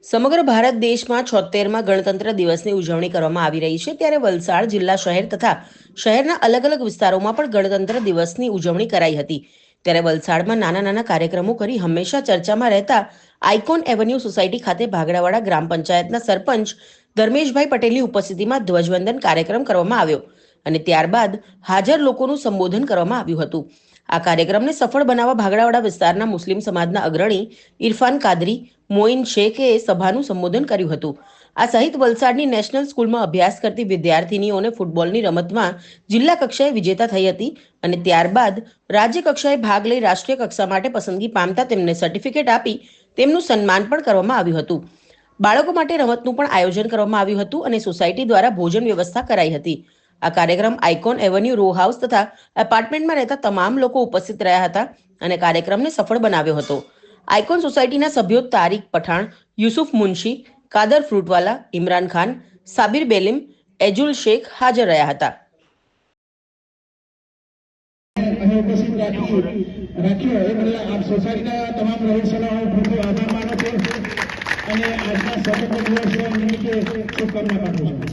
સમગ્ર ભારત દેશમાં 76માં ગણતંત્ર દિવસની ઉજવણી કરવામાં આવી રહી છે, ત્યારે વલસાડ જિલ્લા શહેર તથા શહેરના અલગ અલગ વિસ્તારોમાં પણ ગણતંત્ર દિવસની ઉજવણી કરાઈ હતી. ત્યારે વલસાડમાં નાના નાના કાર્યક્રમો કરી હંમેશા ચર્ચામાં રહેતા આઇકોન એવન્યુ સોસાયટી ખાતે ભાગડાવાડા ગ્રામ પંચાયતના સરપંચ ધર્મેશભાઈ પટેલની ઉપસ્થિતિમાં ધ્વજવંદન કાર્યક્રમ કરવામાં આવ્યો અને ત્યારબાદ હાજર લોકોનું સંબોધન કરવામાં આવ્યું હતું. આ કાર્યક્રમને સફળ બનાવવા ભાગડાવાડા વિસ્તારના મુસ્લિમ સમાજના અગ્રણી ઇરફાન કાદરી, મોઇન શેખે સભાનું સંબોધન કર્યું હતું. આ સહિત વલસાડની નેશનલ સ્કૂલમાં અભ્યાસ કરતી વિદ્યાર્થીનીઓને ફૂટબોલની રમતમાં જિલ્લા કક્ષાએ વિજેતા થઈ હતી અને ત્યારબાદ રાજ્ય કક્ષાએ ભાગ લઈ રાષ્ટ્રીય કક્ષા માટે પસંદગી પામતા તેમને સર્ટિફિકેટ આપી તેમનું સન્માન પણ કરવામાં આવ્યું હતું. બાળકો માટે રમતનું પણ આયોજન કરવામાં આવ્યું હતું અને સોસાયટી દ્વારા ભોજન વ્યવસ્થા કરાઈ હતી. આ કાર્યક્રમ આઇકોન એવન્યુ રો હાઉસ તથા એપાર્ટમેન્ટમાં રહેતા તમામ લોકો ઉપસ્થિત રહ્યા હતા અને કાર્યક્રમને સફળ બનાવ્યો હતો. આઇકોન સોસાયટીના સભ્યો તારિક પઠાણ, યુસુફ મુનશી, કાદર ફ્રૂટવાલા, ઇમરાન ખાન, સાબિર બેલીમ, એજુલ શેખ હાજર રહ્યા હતા. ઉપસ્થિત રાખ્યો એ બદલ આપ સોસાયટીના તમામ રહીશોનો ખૂબ ખૂબ આભાર માનું છું અને આજના સ્વતંત્ર દિવસ નિમિત્તે શુભકામના પાઠવું છું.